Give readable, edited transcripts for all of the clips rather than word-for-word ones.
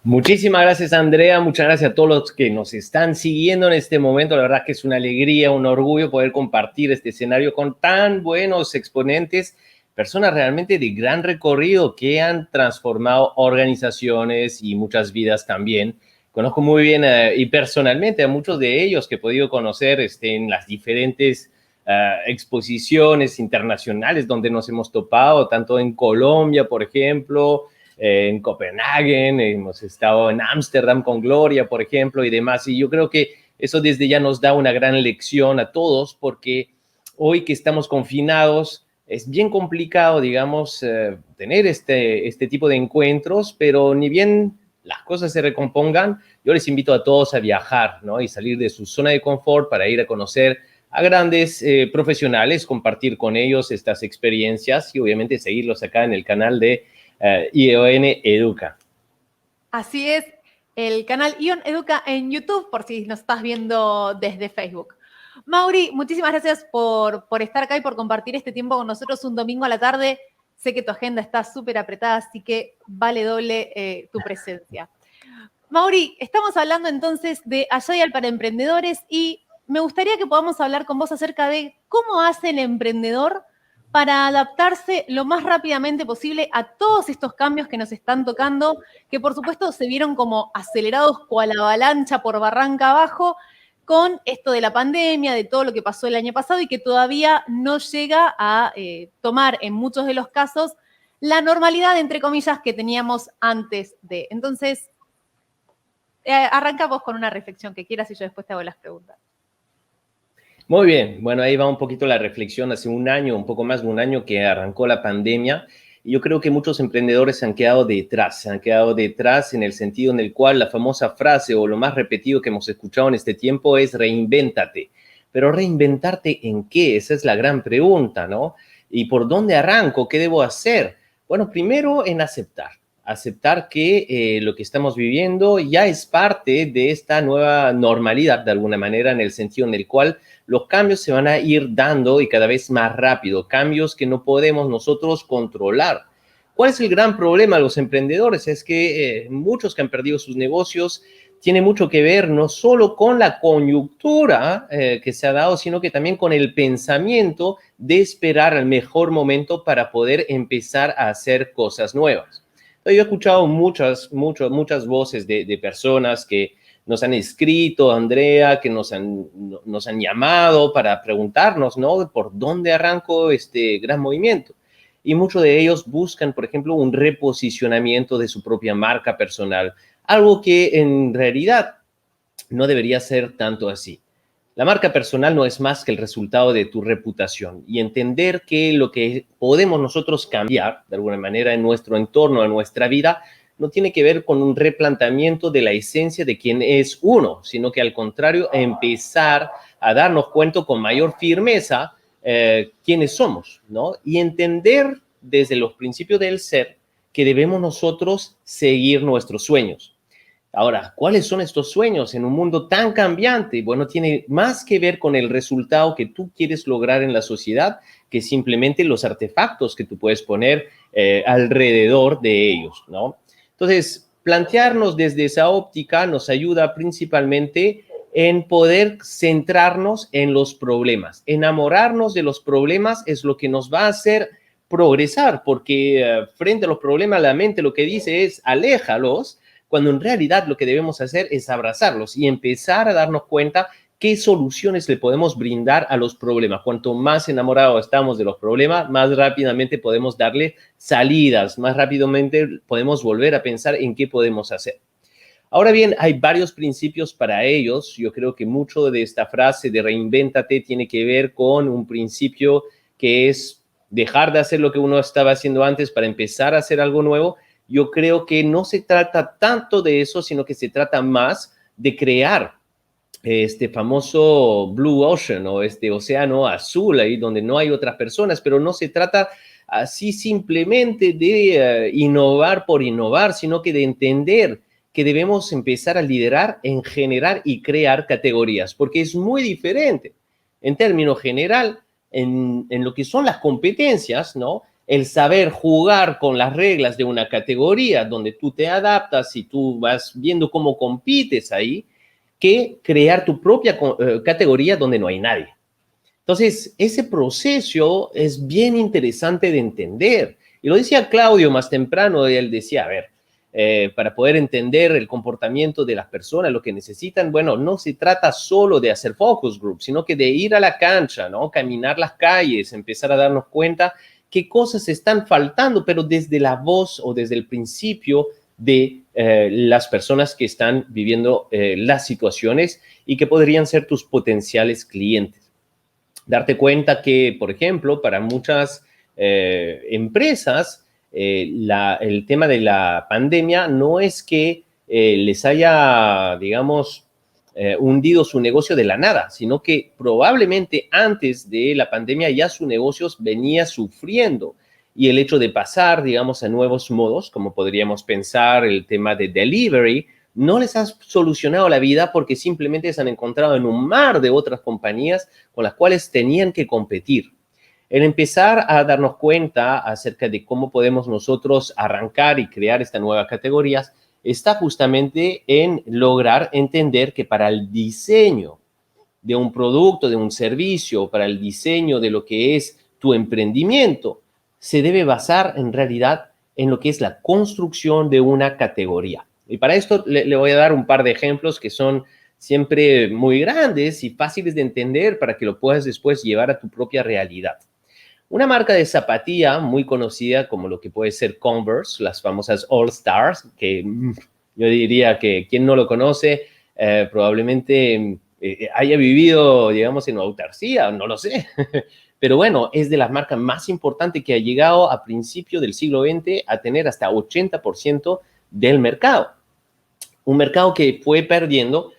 Muchísimas gracias, Andrea. Muchas gracias a todos los que nos están siguiendo en este momento. La verdad que es una alegría, un orgullo poder compartir este escenario con tan buenos exponentes, personas realmente de gran recorrido que han transformado organizaciones y muchas vidas también. Conozco muy bien y personalmente a muchos de ellos que he podido conocer en las diferentes exposiciones internacionales donde nos hemos topado, tanto en Colombia, por ejemplo, en Copenhague, hemos estado en Ámsterdam con Gloria, por ejemplo, y demás. Y yo creo que eso desde ya nos da una gran lección a todos, porque hoy que estamos confinados, es bien complicado, digamos, tener este tipo de encuentros, pero ni bien las cosas se recompongan, yo les invito a todos a viajar, ¿no? Y salir de su zona de confort para ir a conocer a grandes profesionales, compartir con ellos estas experiencias y obviamente seguirlos acá en el canal de ION Educa. Así es, el canal ION Educa en YouTube, por si nos estás viendo desde Facebook. Mauri, muchísimas gracias por estar acá y por compartir este tiempo con nosotros un domingo a la tarde. Sé que tu agenda está súper apretada, así que vale doble tu presencia. Mauri, estamos hablando entonces de Agile para emprendedores y me gustaría que podamos hablar con vos acerca de cómo hace el emprendedor para adaptarse lo más rápidamente posible a todos estos cambios que nos están tocando, que por supuesto se vieron como acelerados cual avalancha por barranca abajo con esto de la pandemia, de todo lo que pasó el año pasado y que todavía no llega a tomar en muchos de los casos la normalidad, entre comillas, que teníamos antes de. Entonces, arranca vos con una reflexión que quieras y yo después te hago las preguntas. Muy bien, bueno, ahí va un poquito la reflexión. Hace un año, un poco más de un año que arrancó la pandemia, y yo creo que muchos emprendedores se han quedado detrás en el sentido en el cual la famosa frase o lo más repetido que hemos escuchado en este tiempo es reinvéntate. Pero reinventarte ¿en qué? Esa es la gran pregunta, ¿no? ¿Y por dónde arranco? ¿Qué debo hacer? Bueno, primero en aceptar que lo que estamos viviendo ya es parte de esta nueva normalidad, de alguna manera, en el sentido en el cual los cambios se van a ir dando y cada vez más rápido, cambios que no podemos nosotros controlar. ¿Cuál es el gran problema de los emprendedores? Es que muchos que han perdido sus negocios tiene mucho que ver no solo con la coyuntura que se ha dado, sino que también con el pensamiento de esperar el mejor momento para poder empezar a hacer cosas nuevas. Yo he escuchado muchas voces de personas que nos han escrito, Andrea, que nos han llamado para preguntarnos, ¿no? ¿Por dónde arranco este gran movimiento? Y muchos de ellos buscan, por ejemplo, un reposicionamiento de su propia marca personal, algo que en realidad no debería ser tanto así. La marca personal no es más que el resultado de tu reputación y entender que lo que podemos nosotros cambiar de alguna manera en nuestro entorno, en nuestra vida, no tiene que ver con un replanteamiento de la esencia de quién es uno, sino que al contrario, empezar a darnos cuenta con mayor firmeza quiénes somos, ¿no? Y entender desde los principios del ser que debemos nosotros seguir nuestros sueños. Ahora, ¿cuáles son estos sueños en un mundo tan cambiante? Bueno, tiene más que ver con el resultado que tú quieres lograr en la sociedad que simplemente los artefactos que tú puedes poner alrededor de ellos, ¿no? Entonces, plantearnos desde esa óptica nos ayuda principalmente en poder centrarnos en los problemas. Enamorarnos de los problemas es lo que nos va a hacer progresar, porque frente a los problemas la mente lo que dice es aléjalos, cuando en realidad lo que debemos hacer es abrazarlos y empezar a darnos cuenta qué soluciones le podemos brindar a los problemas. Cuanto más enamorados estamos de los problemas, más rápidamente podemos darle salidas, más rápidamente podemos volver a pensar en qué podemos hacer. Ahora bien, hay varios principios para ellos. Yo creo que mucho de esta frase de reinvéntate tiene que ver con un principio que es dejar de hacer lo que uno estaba haciendo antes para empezar a hacer algo nuevo. Yo creo que no se trata tanto de eso, sino que se trata más de crear este famoso Blue Ocean o este océano azul ahí donde no hay otras personas, pero no se trata así simplemente de innovar por innovar, sino que de entender que debemos empezar a liderar en generar y crear categorías, porque es muy diferente en términos general en lo que son las competencias, ¿no? el saber jugar con las reglas de una categoría donde tú te adaptas y tú vas viendo cómo compites ahí, que crear tu propia categoría donde no hay nadie. Entonces, ese proceso es bien interesante de entender. Y lo decía Claudio más temprano, él decía, a ver, para poder entender el comportamiento de las personas, lo que necesitan, bueno, no se trata solo de hacer focus group, sino que de ir a la cancha, ¿no? Caminar las calles, empezar a darnos cuenta qué cosas están faltando, pero desde la voz o desde el principio de las personas que están viviendo las situaciones y que podrían ser tus potenciales clientes. Darte cuenta que, por ejemplo, para muchas empresas, el tema de la pandemia no es que les haya, digamos, hundido su negocio de la nada, sino que probablemente antes de la pandemia ya su negocio venía sufriendo. Y el hecho de pasar, digamos, a nuevos modos, como podríamos pensar el tema de delivery, no les ha solucionado la vida porque simplemente se han encontrado en un mar de otras compañías con las cuales tenían que competir. El empezar a darnos cuenta acerca de cómo podemos nosotros arrancar y crear estas nuevas categorías está justamente en lograr entender que para el diseño de un producto, de un servicio, para el diseño de lo que es tu emprendimiento, se debe basar en realidad en lo que es la construcción de una categoría. Y para esto le voy a dar un par de ejemplos que son siempre muy grandes y fáciles de entender para que lo puedas después llevar a tu propia realidad. Una marca de zapatilla muy conocida como lo que puede ser Converse, las famosas All Stars, que yo diría que quien no lo conoce probablemente haya vivido, digamos, en autarcía, no lo sé. Pero bueno, es de las marcas más importantes que ha llegado a principios del siglo XX a tener hasta 80% del mercado. Un mercado que fue perdiendo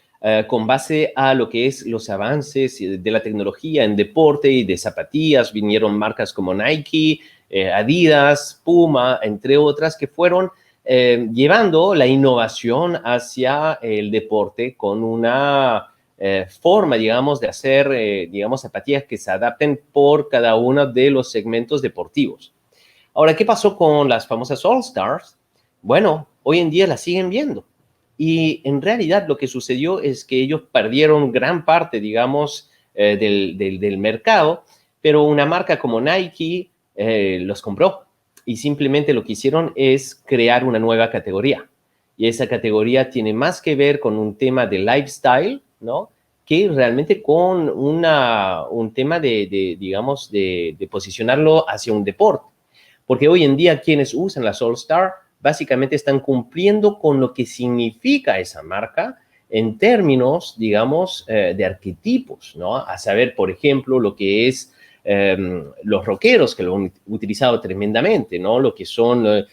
con base a lo que es los avances de la tecnología en deporte y de zapatillas. Vinieron marcas como Nike, Adidas, Puma, entre otras, que fueron llevando la innovación hacia el deporte con una forma, digamos, de hacer, digamos, zapatillas que se adapten por cada uno de los segmentos deportivos. Ahora, ¿qué pasó con las famosas All Stars? Bueno, hoy en día las siguen viendo. Y en realidad lo que sucedió es que ellos perdieron gran parte, digamos, del mercado, pero una marca como Nike los compró y simplemente lo que hicieron es crear una nueva categoría. Y esa categoría tiene más que ver con un tema de lifestyle, ¿no? Que realmente con un tema digamos, de posicionarlo hacia un deporte. Porque hoy en día quienes usan las All Star básicamente están cumpliendo con lo que significa esa marca en términos, digamos, de arquetipos, ¿no? A saber, por ejemplo, lo que es los rockeros, que lo han utilizado tremendamente, ¿no? Lo que son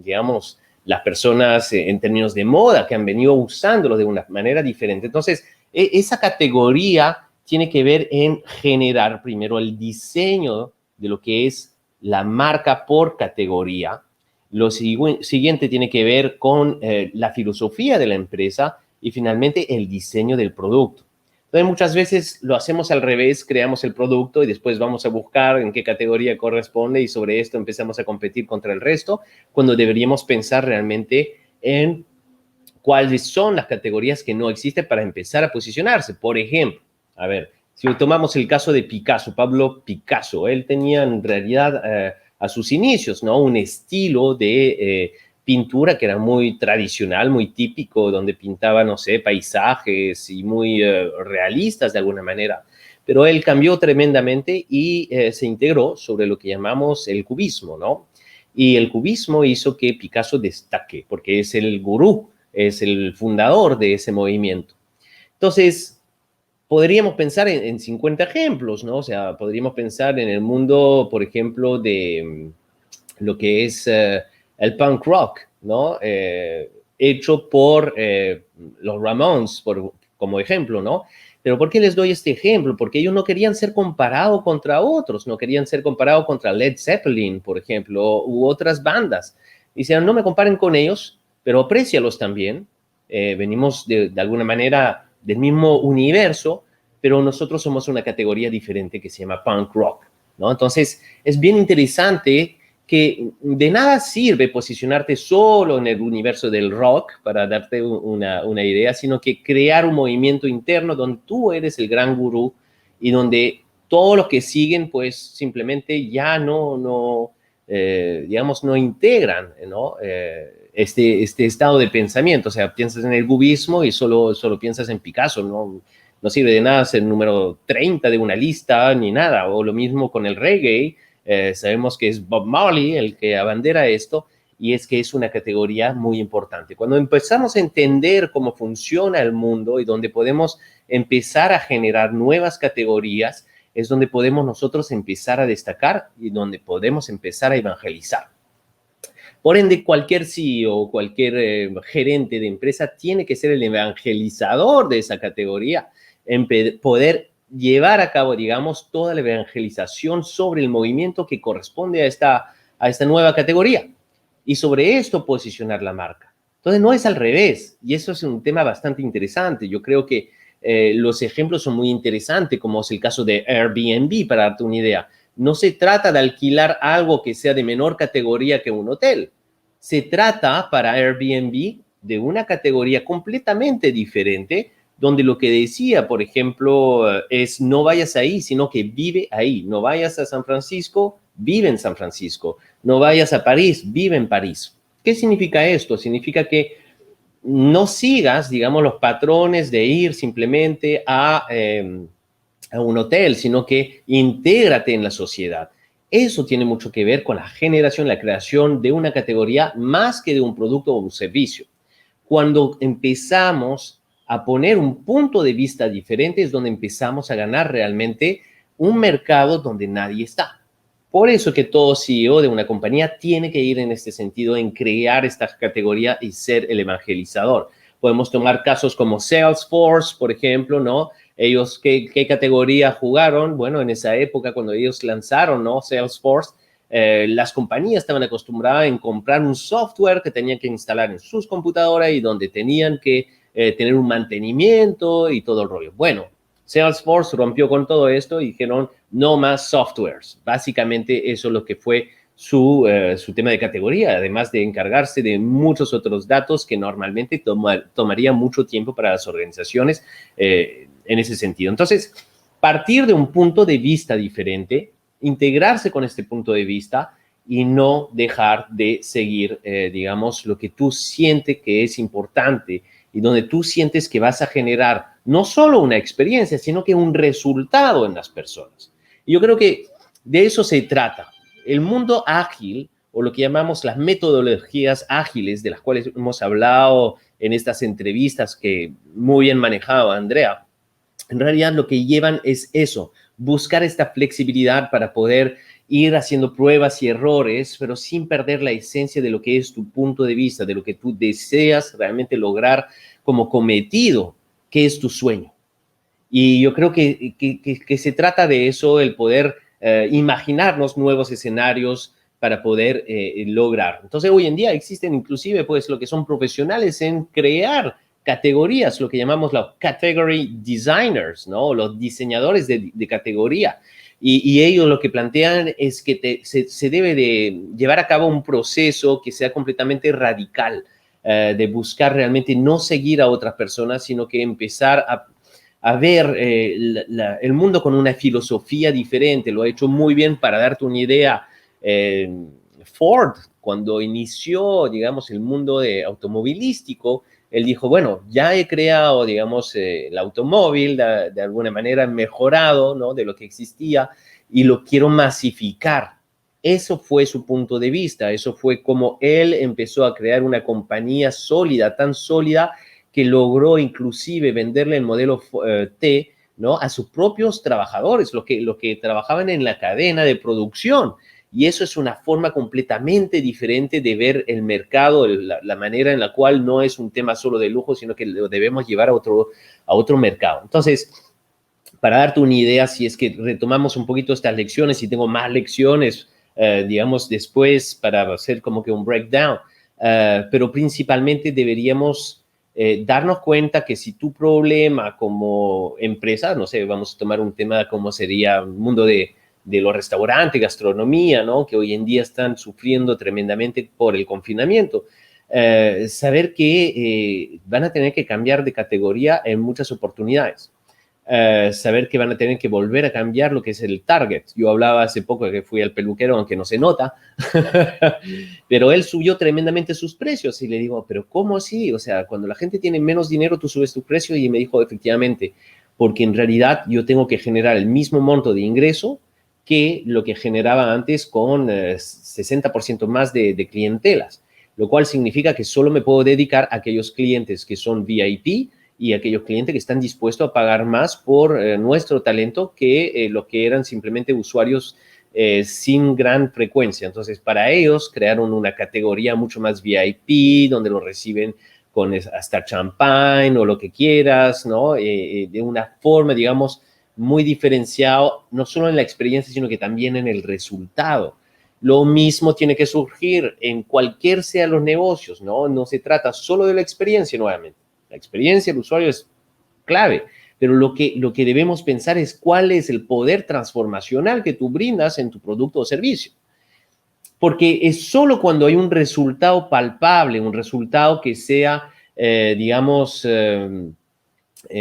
digamos, las personas en términos de moda que han venido usándolo de una manera diferente. Entonces, esa categoría tiene que ver en generar primero el diseño de lo que es la marca por categoría. Lo siguiente tiene que ver con la filosofía de la empresa y finalmente el diseño del producto. Entonces, muchas veces lo hacemos al revés, creamos el producto y después vamos a buscar en qué categoría corresponde y sobre esto empezamos a competir contra el resto, cuando deberíamos pensar realmente en cuáles son las categorías que no existen para empezar a posicionarse. Por ejemplo, a ver, si tomamos el caso de Picasso, Pablo Picasso, él tenía en realidad a sus inicios, ¿no? Un estilo de pintura que era muy tradicional, muy típico, donde pintaba, no sé, paisajes y muy realistas de alguna manera. Pero él cambió tremendamente y se integró sobre lo que llamamos el cubismo, ¿no? Y el cubismo hizo que Picasso destaque, porque es el gurú, es el fundador de ese movimiento. Entonces, podríamos pensar en 50 ejemplos, ¿no? O sea, podríamos pensar en el mundo, por ejemplo, de lo que es el punk rock, ¿no? Hecho por los Ramones, como ejemplo, ¿no? Pero ¿por qué les doy este ejemplo? Porque ellos no querían ser comparados contra otros, no querían ser comparados contra Led Zeppelin, por ejemplo, u otras bandas. Dicen, no me comparen con ellos, pero aprécialos también. Venimos de alguna manera del mismo universo, pero nosotros somos una categoría diferente que se llama punk rock. ¿no? Entonces, es bien interesante que de nada sirve posicionarte solo en el universo del rock, para darte una idea, sino que crear un movimiento interno donde tú eres el gran gurú y donde todos los que siguen, pues simplemente ya digamos, no integran, ¿no? Este estado de pensamiento. O sea, piensas en el cubismo y solo piensas en Picasso, ¿no? No sirve de nada ser el número 30 de una lista ni nada. O lo mismo con el reggae. Sabemos que es Bob Marley el que abandera esto, y es que es una categoría muy importante. Cuando empezamos a entender cómo funciona el mundo y donde podemos empezar a generar nuevas categorías, es donde podemos nosotros empezar a destacar y donde podemos empezar a evangelizar. Por ende, cualquier CEO, cualquier gerente de empresa tiene que ser el evangelizador de esa categoría, en poder llevar a cabo, digamos, toda la evangelización sobre el movimiento que corresponde a esta nueva categoría. Y sobre esto posicionar la marca. Entonces, no es al revés. Y eso es un tema bastante interesante. Yo creo que los ejemplos son muy interesantes, como es el caso de Airbnb, para darte una idea. No se trata de alquilar algo que sea de menor categoría que un hotel. Se trata para Airbnb de una categoría completamente diferente, donde lo que decía, por ejemplo, es no vayas ahí, sino que vive ahí. No vayas a San Francisco, vive en San Francisco. No vayas a París, vive en París. ¿Qué significa esto? Significa que no sigas, digamos, los patrones de ir simplemente a un hotel, sino que intégrate en la sociedad. Eso tiene mucho que ver con la generación, la creación de una categoría más que de un producto o un servicio. Cuando empezamos a poner un punto de vista diferente es donde empezamos a ganar realmente un mercado donde nadie está. Por eso que todo CEO de una compañía tiene que ir en este sentido, en crear esta categoría y ser el evangelizador. Podemos tomar casos como Salesforce, por ejemplo, ¿no? Ellos, ¿qué categoría jugaron? Bueno, en esa época, cuando ellos lanzaron, ¿no? Salesforce, las compañías estaban acostumbradas en comprar un software que tenían que instalar en sus computadoras y donde tenían que tener un mantenimiento y todo el rollo. Bueno, Salesforce rompió con todo esto y dijeron, no más softwares. Básicamente eso es lo que fue su tema de categoría, además de encargarse de muchos otros datos que normalmente tomaría mucho tiempo para las organizaciones en ese sentido. Entonces, partir de un punto de vista diferente, integrarse con este punto de vista y no dejar de seguir, digamos, lo que tú sientes que es importante y donde tú sientes que vas a generar no solo una experiencia, sino que un resultado en las personas. Y yo creo que de eso se trata. El mundo ágil, o lo que llamamos las metodologías ágiles, de las cuales hemos hablado en estas entrevistas que muy bien manejado Andrea, en realidad lo que llevan es eso, buscar esta flexibilidad para poder ir haciendo pruebas y errores, pero sin perder la esencia de lo que es tu punto de vista, de lo que tú deseas realmente lograr como cometido, que es tu sueño. Y yo creo que se trata de eso, el poder imaginarnos nuevos escenarios para poder lograr. Entonces, hoy en día existen inclusive, pues, lo que son profesionales en crear categorías, lo que llamamos los category designers, ¿no? Los diseñadores de categoría. Y ellos lo que plantean es que se debe de llevar a cabo un proceso que sea completamente radical, de buscar realmente no seguir a otras personas, sino que empezar a ver el mundo con una filosofía diferente. Lo ha hecho muy bien, para darte una idea, Ford, cuando inició, digamos, el mundo automovilístico, él dijo, bueno, ya he creado, digamos, el automóvil, de alguna manera mejorado, ¿no?, de lo que existía, y lo quiero masificar. Eso fue su punto de vista, eso fue como él empezó a crear una compañía sólida, tan sólida, que logró inclusive venderle el modelo T, ¿no?, a sus propios trabajadores, los que trabajaban en la cadena de producción. Y eso es una forma completamente diferente de ver el mercado, la manera en la cual no es un tema solo de lujo, sino que lo debemos llevar a otro mercado. Entonces, para darte una idea, si es que retomamos un poquito estas lecciones, y tengo más lecciones, digamos, después para hacer como que un breakdown, pero principalmente deberíamos darnos cuenta que si tu problema como empresa, no sé, vamos a tomar un tema como sería un mundo de de los restaurantes, gastronomía, ¿no? Que hoy en día están sufriendo tremendamente por el confinamiento. Saber que van a tener que cambiar de categoría en muchas oportunidades. Saber que van a tener que volver a cambiar lo que es el target. Yo hablaba hace poco que fui al peluquero, aunque no se nota, pero él subió tremendamente sus precios y le digo, pero ¿cómo así? O sea, cuando la gente tiene menos dinero, tú subes tu precio, y me dijo, efectivamente, porque en realidad yo tengo que generar el mismo monto de ingreso que lo que generaba antes con 60% más de clientelas, lo cual significa que solo me puedo dedicar a aquellos clientes que son VIP y aquellos clientes que están dispuestos a pagar más por nuestro talento que lo que eran simplemente usuarios sin gran frecuencia. Entonces, para ellos crearon una categoría mucho más VIP, donde lo reciben con hasta champán o lo que quieras, ¿no? De una forma, digamos, muy diferenciado, no solo en la experiencia, sino que también en el resultado. Lo mismo tiene que surgir en cualquier sea los negocios, ¿no? No se trata solo de la experiencia nuevamente. La experiencia del usuario es clave, pero lo que debemos pensar es cuál es el poder transformacional que tú brindas en tu producto o servicio. Porque es solo cuando hay un resultado palpable, un resultado que sea,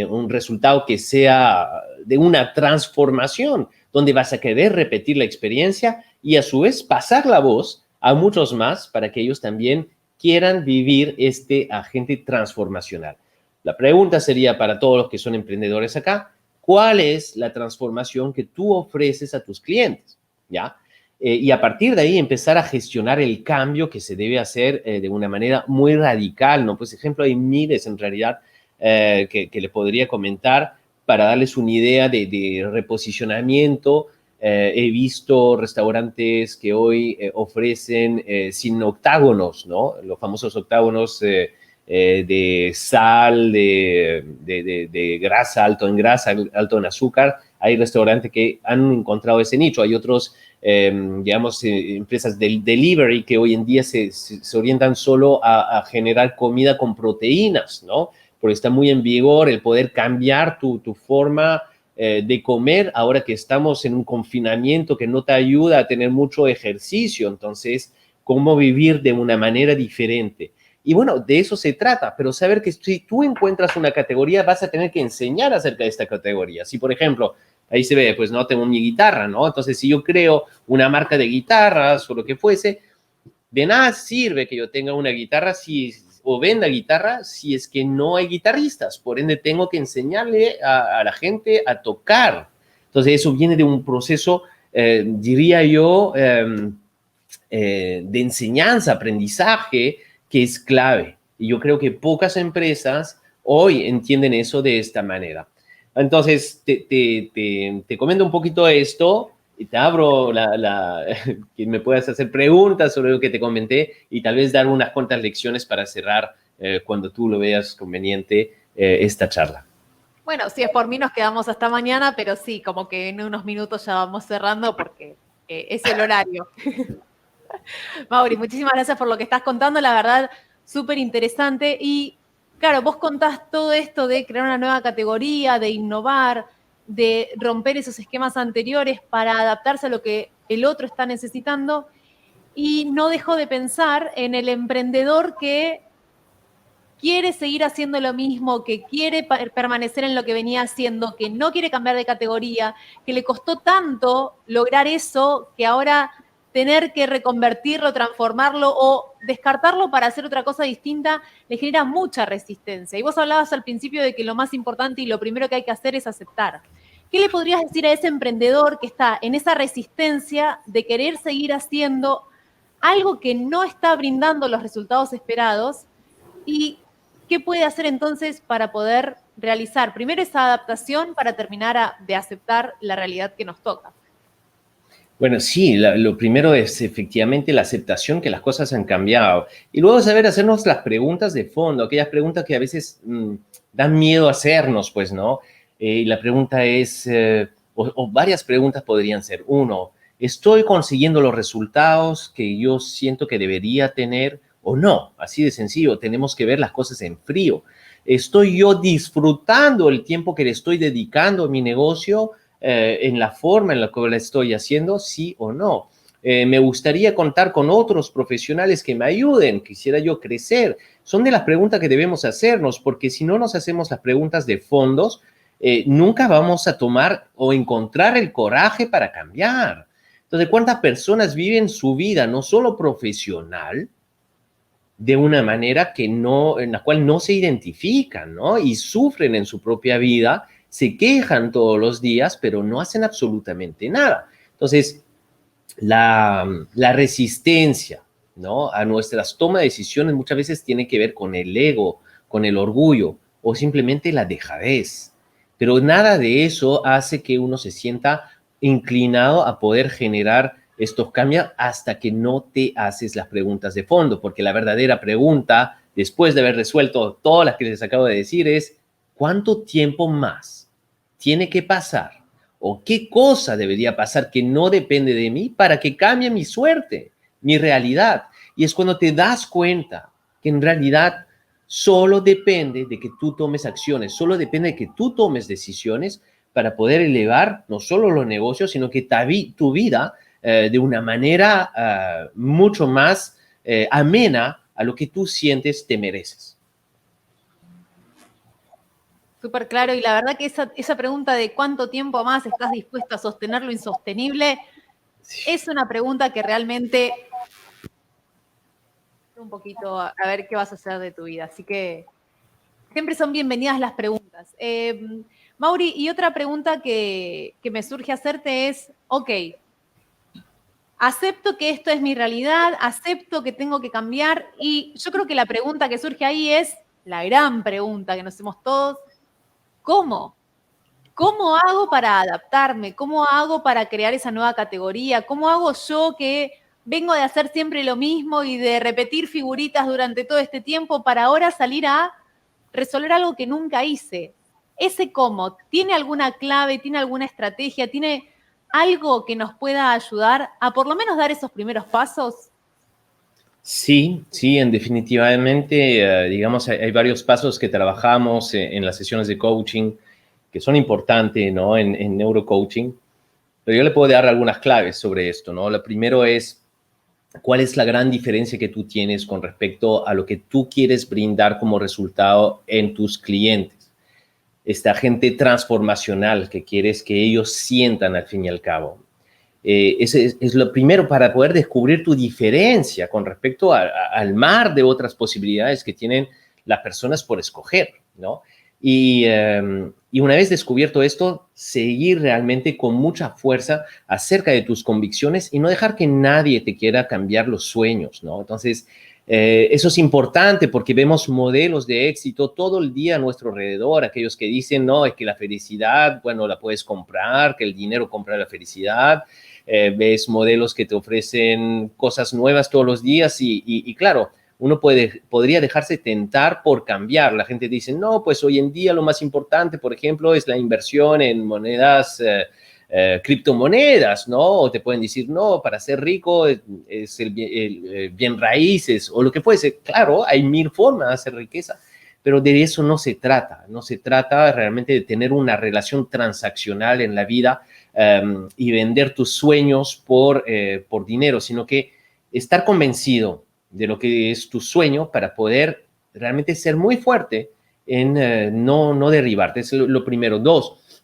un resultado que sea de una transformación, donde vas a querer repetir la experiencia y a su vez pasar la voz a muchos más para que ellos también quieran vivir este agente transformacional. La pregunta sería para todos los que son emprendedores acá, ¿cuál es la transformación que tú ofreces a tus clientes? ¿Ya? Y a partir de ahí empezar a gestionar el cambio que se debe hacer de una manera muy radical, ¿no? Pues, ejemplo, hay miles en realidad que le podría comentar para darles una idea de reposicionamiento. He visto restaurantes que hoy ofrecen sin octágonos, ¿no? Los famosos octágonos de sal, de grasa, alto en grasa, alto en azúcar. Hay restaurantes que han encontrado ese nicho. Hay otros, digamos, empresas del delivery que hoy en día se orientan solo a generar comida con proteínas, ¿no? Porque está muy en vigor el poder cambiar tu forma de comer ahora que estamos en un confinamiento que no te ayuda a tener mucho ejercicio. Entonces, cómo vivir de una manera diferente. Y bueno, de eso se trata, pero saber que si tú encuentras una categoría, vas a tener que enseñar acerca de esta categoría. Si, por ejemplo, ahí se ve, pues no tengo mi guitarra, ¿no? Entonces, si yo creo una marca de guitarras o lo que fuese, de nada sirve que yo tenga una guitarra o venda guitarra si es que no hay guitarristas. Por ende, tengo que enseñarle a la gente a tocar. Entonces, eso viene de un proceso, diría yo, de enseñanza, aprendizaje, que es clave. Y yo creo que pocas empresas hoy entienden eso de esta manera. Entonces, te comento un poquito esto y te abro que me puedas hacer preguntas sobre lo que te comenté y tal vez dar unas cuantas lecciones para cerrar cuando tú lo veas conveniente esta charla. Bueno, si es por mí nos quedamos hasta mañana, pero sí, como que en unos minutos ya vamos cerrando porque es el horario. Mauri, muchísimas gracias por lo que estás contando, la verdad, súper interesante. Y claro, vos contás todo esto de crear una nueva categoría, de innovar, de romper esos esquemas anteriores para adaptarse a lo que el otro está necesitando. Y no dejo de pensar en el emprendedor que quiere seguir haciendo lo mismo, que quiere permanecer en lo que venía haciendo, que no quiere cambiar de categoría, que le costó tanto lograr eso, que ahora tener que reconvertirlo, transformarlo o descartarlo para hacer otra cosa distinta le genera mucha resistencia. Y vos hablabas al principio de que lo más importante y lo primero que hay que hacer es aceptar. ¿Qué le podrías decir a ese emprendedor que está en esa resistencia de querer seguir haciendo algo que no está brindando los resultados esperados? ¿Y qué puede hacer entonces para poder realizar primero esa adaptación para terminar de aceptar la realidad que nos toca? Bueno, sí, lo primero es efectivamente la aceptación que las cosas han cambiado. Y luego saber hacernos las preguntas de fondo, aquellas preguntas que a veces dan miedo hacernos, pues, ¿no? La pregunta es, o varias preguntas podrían ser. Uno, ¿estoy consiguiendo los resultados que yo siento que debería tener o no? Así de sencillo, tenemos que ver las cosas en frío. ¿Estoy yo disfrutando el tiempo que le estoy dedicando a mi negocio? en la forma en la que la estoy haciendo, sí o no. Me gustaría contar con otros profesionales que me ayuden, quisiera yo crecer. Son de las preguntas que debemos hacernos, porque si no nos hacemos las preguntas de fondos, nunca vamos a tomar o encontrar el coraje para cambiar. Entonces, ¿cuántas personas viven su vida, no solo profesional, de una manera en la cual no se identifican, ¿no? Y sufren en su propia vida, se quejan todos los días, pero no hacen absolutamente nada. Entonces, la resistencia, ¿no?, a nuestras tomas de decisiones muchas veces tiene que ver con el ego, con el orgullo o simplemente la dejadez. Pero nada de eso hace que uno se sienta inclinado a poder generar estos cambios hasta que no te haces las preguntas de fondo, porque la verdadera pregunta, después de haber resuelto todas las que les acabo de decir, es ¿cuánto tiempo más tiene que pasar? ¿O qué cosa debería pasar que no depende de mí para que cambie mi suerte, mi realidad? Y es cuando te das cuenta que en realidad solo depende de que tú tomes acciones, solo depende de que tú tomes decisiones para poder elevar no solo los negocios, sino que tu vida de una manera mucho más amena a lo que tú sientes te mereces. Súper claro, y la verdad que esa pregunta de cuánto tiempo más estás dispuesta a sostener lo insostenible es una pregunta que realmente un poquito a ver qué vas a hacer de tu vida. Así que siempre son bienvenidas las preguntas. Mauri, y otra pregunta que me surge hacerte es, ok, acepto que esto es mi realidad, acepto que tengo que cambiar, y yo creo que la pregunta que surge ahí es la gran pregunta que nos hacemos todos, ¿cómo? ¿Cómo hago para adaptarme? ¿Cómo hago para crear esa nueva categoría? ¿Cómo hago yo que vengo de hacer siempre lo mismo y de repetir figuritas durante todo este tiempo para ahora salir a resolver algo que nunca hice? Ese cómo, ¿tiene alguna clave, tiene alguna estrategia, tiene algo que nos pueda ayudar a por lo menos dar esos primeros pasos? Sí, sí, definitivamente, digamos, hay varios pasos que trabajamos en las sesiones de coaching que son importantes, ¿no?, en neurocoaching, pero yo le puedo dar algunas claves sobre esto, ¿no? Lo primero es, ¿cuál es la gran diferencia que tú tienes con respecto a lo que tú quieres brindar como resultado en tus clientes? Esta gente transformacional que quieres que ellos sientan al fin y al cabo. Ese es lo primero para poder descubrir tu diferencia con respecto al mar de otras posibilidades que tienen las personas por escoger, ¿no? Y una vez descubierto esto, seguir realmente con mucha fuerza acerca de tus convicciones y no dejar que nadie te quiera cambiar los sueños, ¿no? Entonces, eso es importante porque vemos modelos de éxito todo el día a nuestro alrededor, aquellos que dicen, no, es que la felicidad, bueno, la puedes comprar, que el dinero compra la felicidad. Ves modelos que te ofrecen cosas nuevas todos los días y claro, uno podría dejarse tentar por cambiar. La gente dice, no, pues hoy en día lo más importante, por ejemplo, es la inversión en monedas, criptomonedas, ¿no? O te pueden decir, no, para ser rico es el bien raíces o lo que puede ser. Claro, hay mil formas de hacer riqueza, pero de eso no se trata. No se trata realmente de tener una relación transaccional en la vida y vender tus sueños por dinero, sino que estar convencido de lo que es tu sueño para poder realmente ser muy fuerte en no derribarte. Es lo primero. Dos,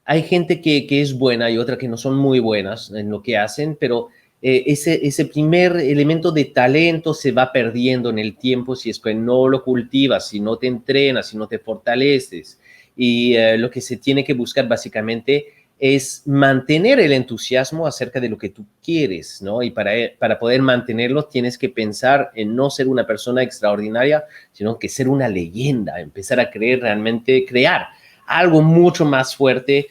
hay gente que es buena y otra que no son muy buenas en lo que hacen, pero ese primer elemento de talento se va perdiendo en el tiempo si es que no lo cultivas, si no te entrenas, si no te fortaleces. Y lo que se tiene que buscar básicamente es mantener el entusiasmo acerca de lo que tú quieres, ¿no? Y para poder mantenerlo tienes que pensar en no ser una persona extraordinaria, sino que ser una leyenda, empezar a crear algo mucho más fuerte,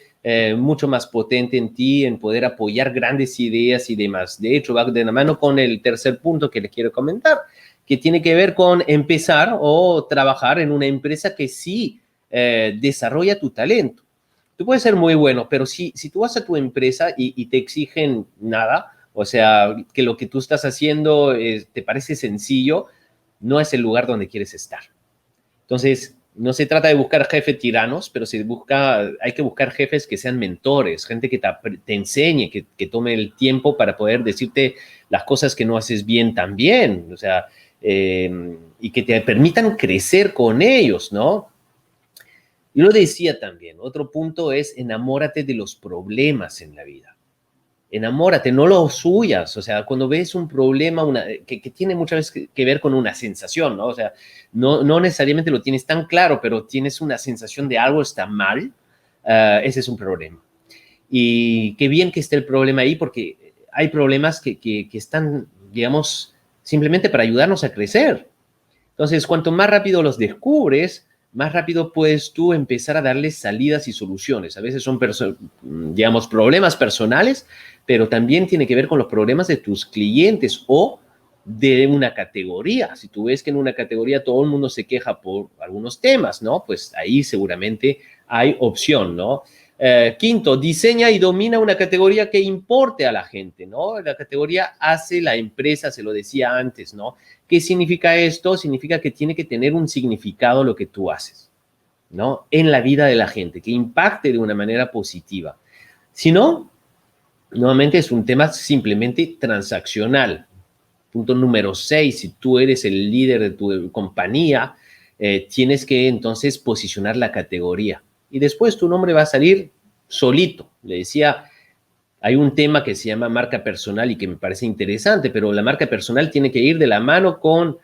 mucho más potente en ti, en poder apoyar grandes ideas y demás. De hecho, va de la mano con el tercer punto que le quiero comentar, que tiene que ver con empezar o trabajar en una empresa que sí desarrolla tu talento. Tú puedes ser muy bueno, pero si tú vas a tu empresa y te exigen nada, o sea, que lo que tú estás haciendo te parece sencillo, no es el lugar donde quieres estar. Entonces, no se trata de buscar jefes tiranos, pero hay que buscar jefes que sean mentores, gente que te enseñe, que tome el tiempo para poder decirte las cosas que no haces bien también, o sea, y que te permitan crecer con ellos, ¿no? Yo lo decía también, otro punto es enamórate de los problemas en la vida. Enamórate, no los huyas. O sea, cuando ves un problema que tiene muchas veces que ver con una sensación, ¿no? O sea, no necesariamente lo tienes tan claro, pero tienes una sensación de algo está mal, ese es un problema. Y qué bien que esté el problema ahí, porque hay problemas que están, digamos, simplemente para ayudarnos a crecer. Entonces, cuanto más rápido los descubres, más rápido puedes tú empezar a darles salidas y soluciones. A veces son, digamos, problemas personales, pero también tiene que ver con los problemas de tus clientes o de una categoría. Si tú ves que en una categoría todo el mundo se queja por algunos temas, ¿no? Pues ahí seguramente hay opción, ¿no? Quinto, diseña y domina una categoría que importe a la gente, ¿no? La categoría hace la empresa, se lo decía antes, ¿no? ¿Qué significa esto? Significa que tiene que tener un significado lo que tú haces, ¿no? En la vida de la gente, que impacte de una manera positiva. Si no, nuevamente es un tema simplemente transaccional. Punto número 6, si tú eres el líder de tu compañía, tienes que entonces posicionar la categoría. Y después tu nombre va a salir solito. Le decía, hay un tema que se llama marca personal y que me parece interesante, pero la marca personal tiene que ir de la mano con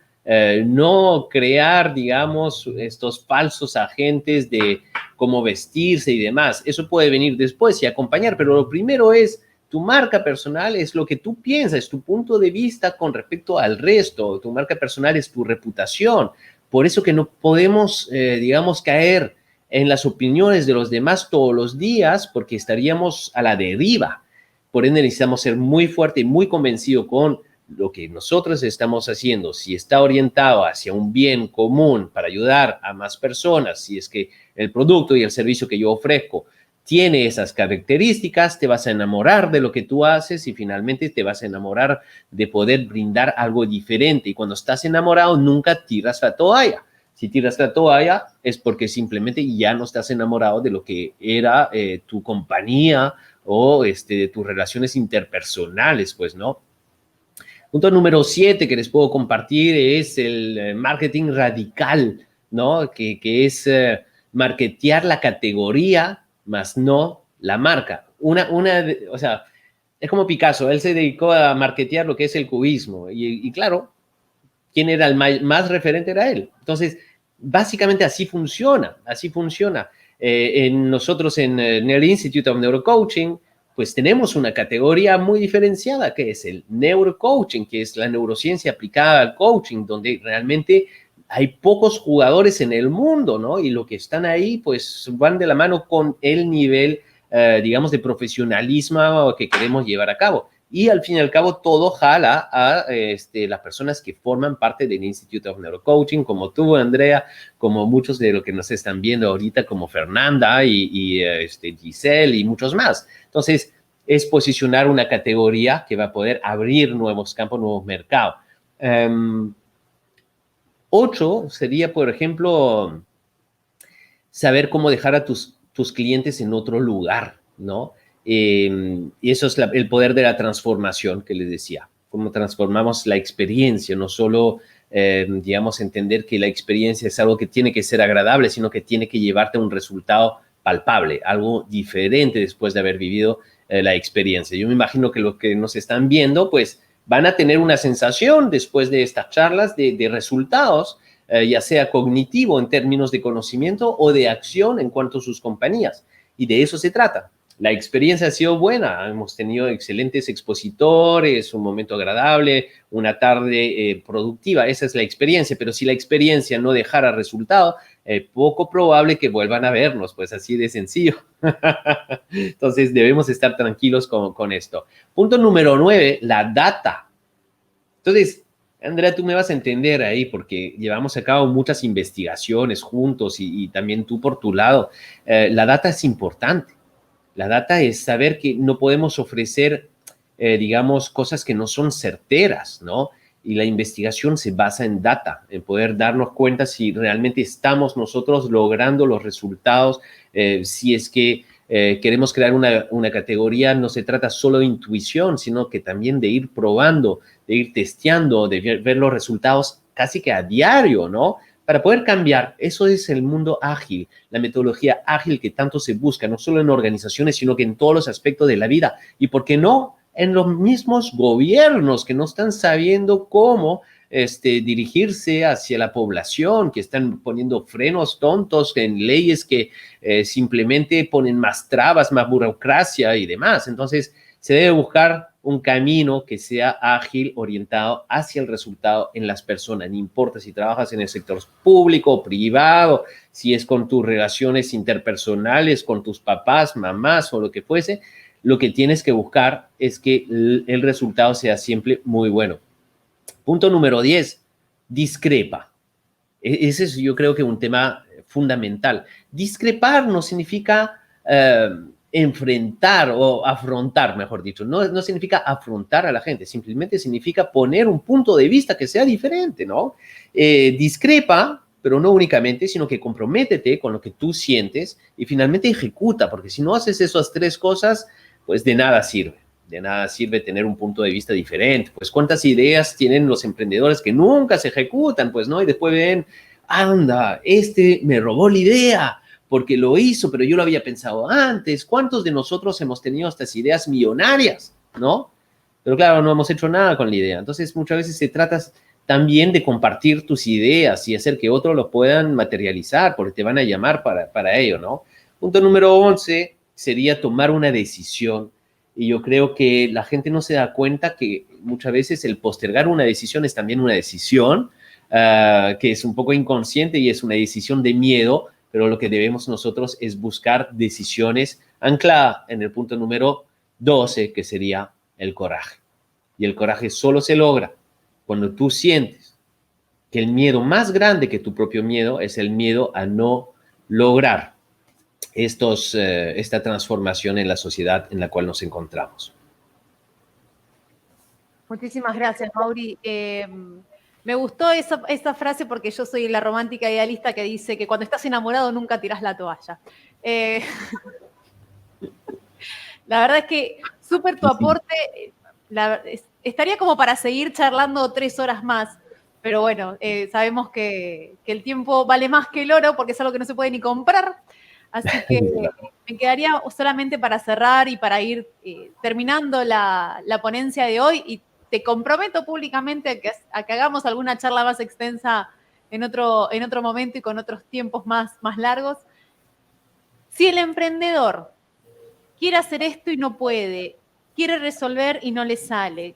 no crear, digamos, estos falsos agentes de cómo vestirse y demás. Eso puede venir después y acompañar, pero lo primero es tu marca personal, es lo que tú piensas, es tu punto de vista con respecto al resto. Tu marca personal es tu reputación. Por eso que no podemos, digamos, caer en las opiniones de los demás todos los días, porque estaríamos a la deriva. Por ende, necesitamos ser muy fuerte y muy convencido con lo que nosotros estamos haciendo. Si está orientado hacia un bien común para ayudar a más personas, si es que el producto y el servicio que yo ofrezco tiene esas características, te vas a enamorar de lo que tú haces y finalmente te vas a enamorar de poder brindar algo diferente. Y cuando estás enamorado, nunca tiras la toalla. Si tiras la toalla es porque simplemente ya no estás enamorado de lo que era tu compañía o de tus relaciones interpersonales, pues, ¿no? Punto número 7 que les puedo compartir es el marketing radical, ¿no? Que es marketear la categoría, más no la marca. O sea, es como Picasso, él se dedicó a marketear lo que es el cubismo. Y claro, ¿quién era el más referente? Era él. Entonces, básicamente así funciona, así funciona. Nosotros en el Institute of Neurocoaching, pues tenemos una categoría muy diferenciada, que es el neurocoaching, que es la neurociencia aplicada al coaching, donde realmente hay pocos jugadores en el mundo, ¿no? Y lo que están ahí, pues van de la mano con el nivel, digamos, de profesionalismo que queremos llevar a cabo. Y al fin y al cabo todo jala a las personas que forman parte del Institute of Neurocoaching, como tú, Andrea, como muchos de los que nos están viendo ahorita, como Fernanda y Giselle y muchos más. Entonces, es posicionar una categoría que va a poder abrir nuevos campos, nuevos mercados. 8 sería, por ejemplo, saber cómo dejar a tus clientes en otro lugar, ¿no? Y eso es el poder de la transformación que les decía, cómo transformamos la experiencia, no solo, digamos, entender que la experiencia es algo que tiene que ser agradable, sino que tiene que llevarte a un resultado palpable, algo diferente después de haber vivido la experiencia. Yo me imagino que los que nos están viendo, pues, van a tener una sensación después de estas charlas de resultados, ya sea cognitivo en términos de conocimiento o de acción en cuanto a sus compañías. Y de eso se trata. La experiencia ha sido buena, hemos tenido excelentes expositores, un momento agradable, una tarde productiva, esa es la experiencia, pero si la experiencia no dejara resultado, poco probable que vuelvan a vernos, pues así de sencillo. Entonces debemos estar tranquilos con esto. Punto número 9, la data. Entonces, Andrea, tú me vas a entender ahí porque llevamos a cabo muchas investigaciones juntos y también tú por tu lado. La data es importante. La data es saber que no podemos ofrecer, digamos, cosas que no son certeras, ¿no? y la investigación se basa en data, en poder darnos cuenta si realmente estamos nosotros logrando los resultados, si es que queremos crear una categoría, no se trata solo de intuición, sino que también de ir probando, de ir testeando, de ver los resultados casi que a diario, ¿no? Para poder cambiar. Eso es el mundo ágil, la metodología ágil que tanto se busca, no solo en organizaciones, sino que en todos los aspectos de la vida. ¿Y por qué no? En los mismos gobiernos que no están sabiendo cómo dirigirse hacia la población, que están poniendo frenos tontos en leyes que simplemente ponen más trabas, más burocracia y demás. Entonces, se debe buscar un camino que sea ágil, orientado hacia el resultado en las personas. No importa si trabajas en el sector público o privado, si es con tus relaciones interpersonales, con tus papás, mamás o lo que fuese, lo que tienes que buscar es que el resultado sea siempre muy bueno. Punto número 10, discrepa. Ese es, yo creo que un tema fundamental. Discrepar no significa enfrentar o afrontar, mejor dicho. No significa afrontar a la gente, simplemente significa poner un punto de vista que sea diferente, ¿no? Discrepa, pero no únicamente, sino que comprométete con lo que tú sientes y finalmente ejecuta, porque si no haces esas tres cosas, pues de nada sirve. De nada sirve tener un punto de vista diferente. Pues cuántas ideas tienen los emprendedores que nunca se ejecutan, pues, ¿no? Y después ven, anda, me robó la idea porque lo hizo, pero yo lo había pensado antes. ¿Cuántos de nosotros hemos tenido estas ideas millonarias, no? Pero claro, no hemos hecho nada con la idea. Entonces, muchas veces se trata también de compartir tus ideas y hacer que otros lo puedan materializar, porque te van a llamar para ello, ¿no? Punto número 11 sería tomar una decisión. Y yo creo que la gente no se da cuenta que muchas veces el postergar una decisión es también una decisión que es un poco inconsciente y es una decisión de miedo, pero lo que debemos nosotros es buscar decisiones ancladas en el punto número 12, que sería el coraje. Y el coraje solo se logra cuando tú sientes que el miedo más grande que tu propio miedo es el miedo a no lograr esta transformación en la sociedad en la cual nos encontramos. Muchísimas gracias, Mauri. Me gustó esa frase porque yo soy la romántica idealista que dice que cuando estás enamorado nunca tirás la toalla. La verdad es que súper tu aporte. Estaría como para seguir charlando 3 horas más, pero bueno, sabemos que el tiempo vale más que el oro porque es algo que no se puede ni comprar. Así que me quedaría solamente para cerrar y para ir terminando la ponencia de hoy, y te comprometo públicamente a que hagamos alguna charla más extensa en otro momento y con otros tiempos más largos. Si el emprendedor quiere hacer esto y no puede, quiere resolver y no le sale,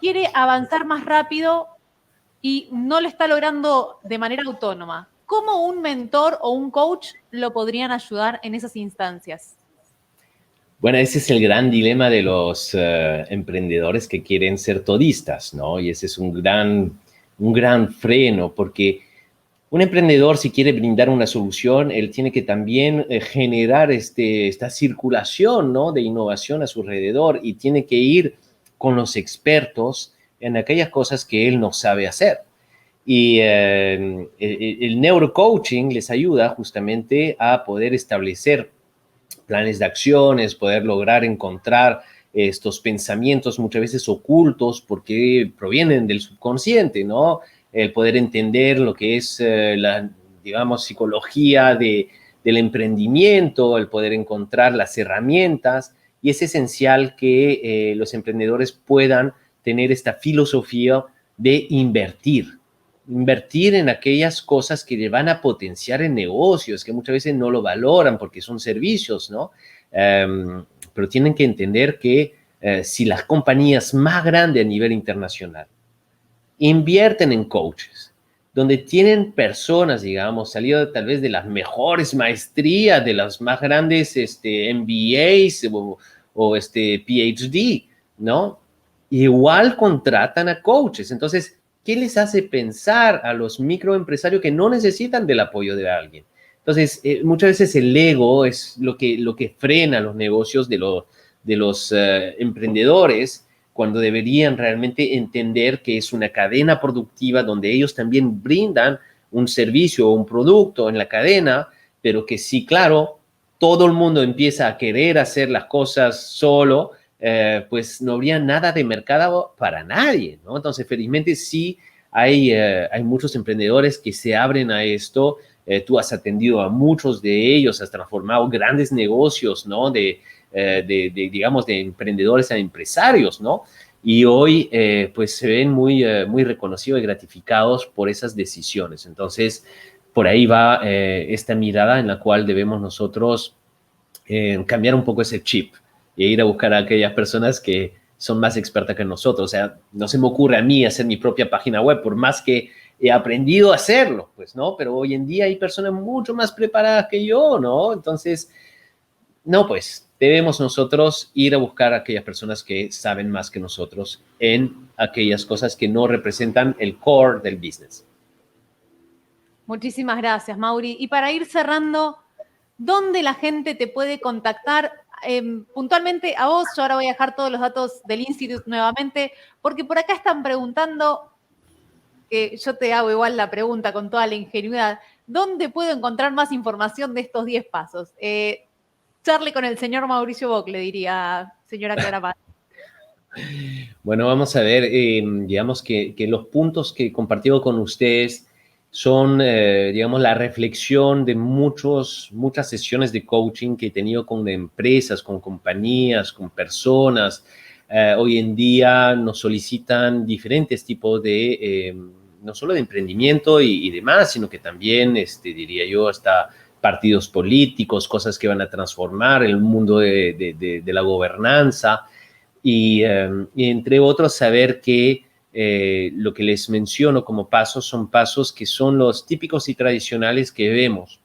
quiere avanzar más rápido y no lo está logrando de manera autónoma, ¿cómo un mentor o un coach lo podrían ayudar en esas instancias? Bueno, ese es el gran dilema de los emprendedores que quieren ser todistas, ¿no? Y ese es un gran freno, porque un emprendedor, si quiere brindar una solución, él tiene que también generar esta circulación, ¿no?, de innovación a su alrededor, y tiene que ir con los expertos en aquellas cosas que él no sabe hacer. Y el neurocoaching les ayuda justamente a poder establecer planes de acciones, poder lograr encontrar estos pensamientos muchas veces ocultos porque provienen del subconsciente, ¿no? El poder entender lo que es la, digamos, psicología del emprendimiento, el poder encontrar las herramientas, y es esencial que los emprendedores puedan tener esta filosofía de invertir en aquellas cosas que le van a potenciar en negocios, que muchas veces no lo valoran porque son servicios, ¿no? Pero tienen que entender que si las compañías más grandes a nivel internacional invierten en coaches, donde tienen personas, digamos, salidas tal vez de las mejores maestrías, de las más grandes MBAs o PhD, ¿no? Igual contratan a coaches. Entonces, ¿qué les hace pensar a los microempresarios que no necesitan del apoyo de alguien? Entonces, muchas veces el ego es lo que frena los negocios de los emprendedores cuando deberían realmente entender que es una cadena productiva donde ellos también brindan un servicio o un producto en la cadena, pero que sí, claro, todo el mundo empieza a querer hacer las cosas solo, pues no habría nada de mercado para nadie, ¿no? Entonces, felizmente sí hay muchos emprendedores que se abren a esto. Tú has atendido a muchos de ellos, has transformado grandes negocios, ¿no? Digamos, de emprendedores a empresarios, ¿no? Y hoy, pues, se ven muy reconocidos y gratificados por esas decisiones. Entonces, por ahí va esta mirada en la cual debemos nosotros cambiar un poco ese chip e ir a buscar a aquellas personas que son más expertas que nosotros. O sea, no se me ocurre a mí hacer mi propia página web, por más que he aprendido a hacerlo, pues, ¿no? Pero hoy en día hay personas mucho más preparadas que yo, ¿no? Entonces, no, pues, debemos nosotros ir a buscar a aquellas personas que saben más que nosotros en aquellas cosas que no representan el core del business. Muchísimas gracias, Mauri. Y para ir cerrando, ¿dónde la gente te puede contactar? Puntualmente a vos, yo ahora voy a dejar todos los datos del Institute nuevamente, porque por acá están preguntando, que yo te hago igual la pregunta con toda la ingenuidad, ¿dónde puedo encontrar más información de estos 10 pasos? Charle con el señor Mauricio Bock, le diría, señora Clara Paz. Bueno, vamos a ver, digamos que los puntos que he compartido con ustedes son, digamos, la reflexión de muchas sesiones de coaching que he tenido con empresas, con compañías, con personas. Hoy en día nos solicitan diferentes tipos de, no solo de emprendimiento y demás, sino que también, diría yo, hasta partidos políticos, cosas que van a transformar el mundo de la gobernanza. Y entre otros, saber que lo que les menciono como pasos son pasos que son los típicos y tradicionales que vemos.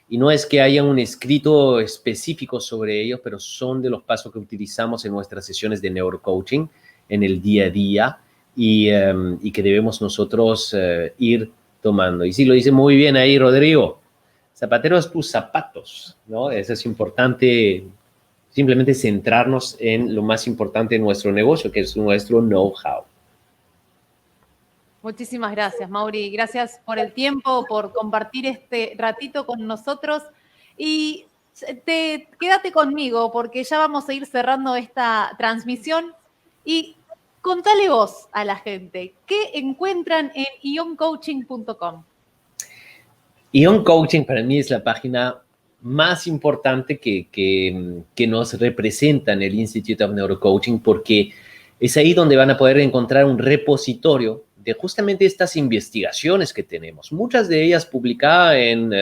Y no es que haya un escrito específico sobre ellos, pero son de los pasos que utilizamos en nuestras sesiones de neurocoaching en el día a día y que debemos nosotros ir tomando. Y sí, lo dice muy bien ahí Rodrigo, zapateros tus zapatos, ¿no? Eso es importante. Simplemente centrarnos en lo más importante de nuestro negocio, que es nuestro know-how. Muchísimas gracias, Mauri. Gracias por el tiempo, por compartir este ratito con nosotros. Y quédate conmigo, porque ya vamos a ir cerrando esta transmisión. Y contale vos a la gente, ¿qué encuentran en ioncoaching.com? Ion Coaching para mí es la página más importante que nos representa en el Institute of Neurocoaching, porque es ahí donde van a poder encontrar un repositorio de justamente estas investigaciones que tenemos, muchas de ellas publicadas en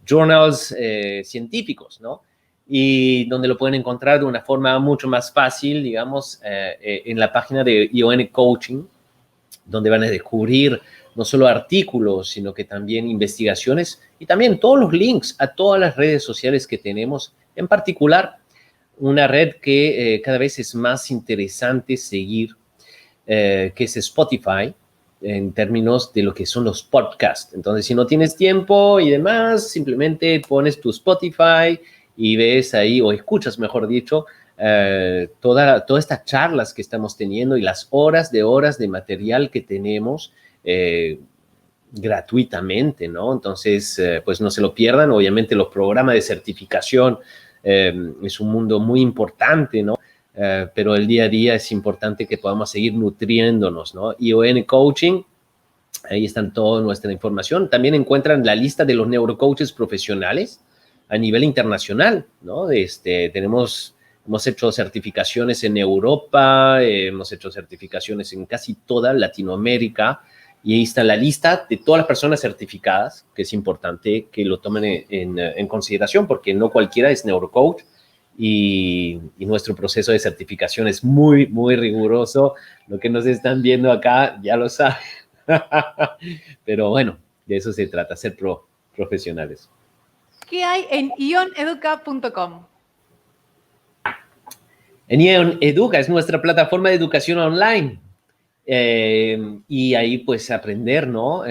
journals científicos, ¿no? Y donde lo pueden encontrar de una forma mucho más fácil, digamos, en la página de Ion Coaching, donde van a descubrir no solo artículos, sino que también investigaciones y también todos los links a todas las redes sociales que tenemos, en particular una red que cada vez es más interesante seguir, que es Spotify, en términos de lo que son los podcasts. Entonces, si no tienes tiempo y demás, simplemente pones tu Spotify y ves ahí, o escuchas, mejor dicho, todas estas charlas que estamos teniendo y las horas de material que tenemos gratuitamente, ¿no? Entonces, pues no se lo pierdan. Obviamente los programas de certificación es un mundo muy importante, ¿no? Pero el día a día es importante que podamos seguir nutriéndonos, ¿no? ION Coaching, ahí están toda nuestra información. También encuentran la lista de los neurocoaches profesionales a nivel internacional, ¿no? Hemos hecho certificaciones en Europa, hemos hecho certificaciones en casi toda Latinoamérica, y ahí está la lista de todas las personas certificadas, que es importante que lo tomen en consideración, porque no cualquiera es neurocoach, y nuestro proceso de certificación es muy, muy riguroso. Lo que nos están viendo acá ya lo saben. Pero bueno, de eso se trata, ser profesionales. ¿Qué hay en ioneduca.com? En Ion Educa es nuestra plataforma de educación online. Y ahí pues aprender, ¿no?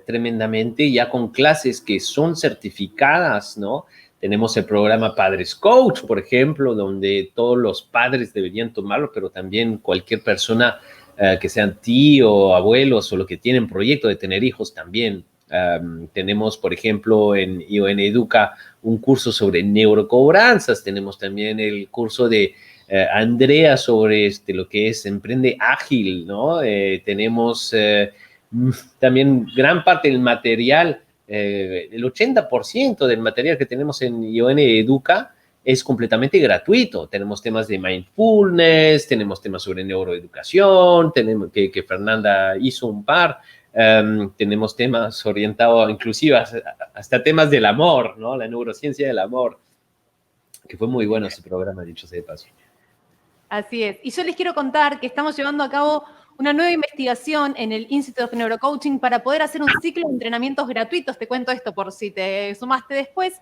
Tremendamente, ya con clases que son certificadas, ¿no? Tenemos el programa Padres Coach, por ejemplo, donde todos los padres deberían tomarlo, pero también cualquier persona que sean tío, abuelos o lo que tienen proyecto de tener hijos también. Tenemos, por ejemplo, en ION Educa un curso sobre neurocobranzas. Tenemos también el curso de Andrea sobre lo que es Emprende Ágil, ¿no? Tenemos también gran parte del material, el 80% del material que tenemos en ION Educa es completamente gratuito. Tenemos temas de mindfulness, tenemos temas sobre neuroeducación, tenemos que Fernanda hizo un par. Tenemos temas orientados inclusive hasta temas del amor, ¿no? La neurociencia del amor, que fue muy bueno ese programa, dicho sea de paso. Así es. Y yo les quiero contar que estamos llevando a cabo una nueva investigación en el Institute of Neurocoaching para poder hacer un ciclo de entrenamientos gratuitos. Te cuento esto por si te sumaste después.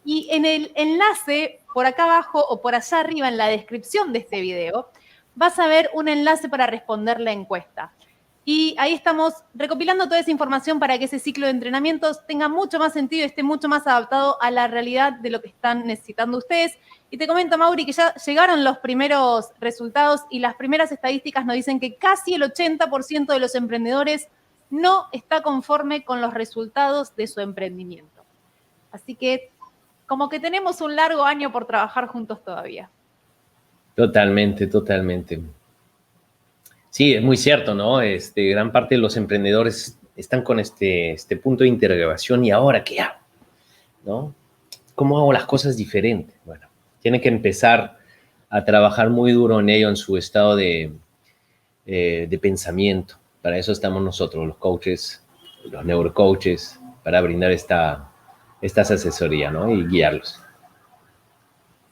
Y en el enlace, por acá abajo o por allá arriba en la descripción de este video, vas a ver un enlace para responder la encuesta. Y ahí estamos recopilando toda esa información para que ese ciclo de entrenamientos tenga mucho más sentido y esté mucho más adaptado a la realidad de lo que están necesitando ustedes. Y te comento, Mauri, que ya llegaron los primeros resultados y las primeras estadísticas nos dicen que casi el 80% de los emprendedores no está conforme con los resultados de su emprendimiento. Así que como que tenemos un largo año por trabajar juntos todavía. Totalmente, totalmente. Sí, es muy cierto, ¿no? Gran parte de los emprendedores están con este punto de interrogación. ¿Y ahora qué hago? ¿No? ¿Cómo hago las cosas diferentes? Bueno, tienen que empezar a trabajar muy duro en ello, en su estado de pensamiento. Para eso estamos nosotros, los coaches, los neurocoaches, para brindar estas asesorías, ¿no? Y guiarlos.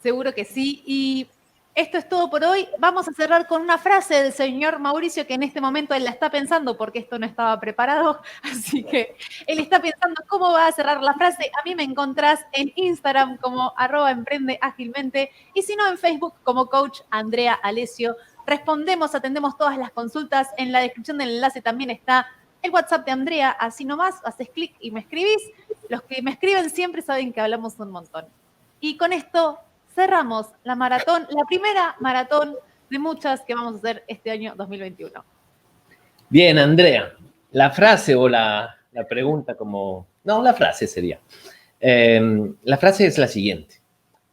Seguro que sí. Y esto es todo por hoy. Vamos a cerrar con una frase del señor Mauricio, que en este momento él la está pensando porque esto no estaba preparado. Así que él está pensando cómo va a cerrar la frase. A mí me encontrás en Instagram como @emprendeagilmente y si no en Facebook como Coach Andrea Alessio. Respondemos, atendemos todas las consultas. En la descripción del enlace también está el WhatsApp de Andrea. Así nomás, haces clic y me escribís. Los que me escriben siempre saben que hablamos un montón. Y con esto cerramos la maratón, la primera maratón de muchas que vamos a hacer este año 2021. Bien, Andrea, la frase o la pregunta como... No, la frase sería. La frase es la siguiente.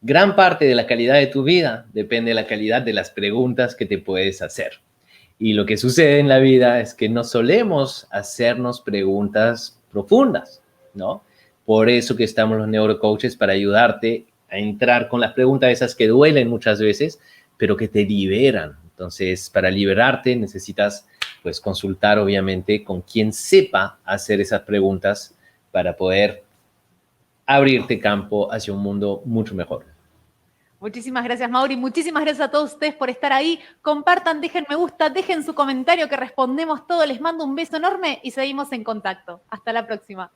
Gran parte de la calidad de tu vida depende de la calidad de las preguntas que te puedes hacer. Y lo que sucede en la vida es que no solemos hacernos preguntas profundas, ¿no? Por eso que estamos los neurocoaches, para ayudarte a entrar con las preguntas esas que duelen muchas veces, pero que te liberan. Entonces, para liberarte necesitas, pues, consultar, obviamente, con quien sepa hacer esas preguntas para poder abrirte campo hacia un mundo mucho mejor. Muchísimas gracias, Mauri. Muchísimas gracias a todos ustedes por estar ahí. Compartan, dejen me gusta, dejen su comentario que respondemos todo. Les mando un beso enorme y seguimos en contacto. Hasta la próxima.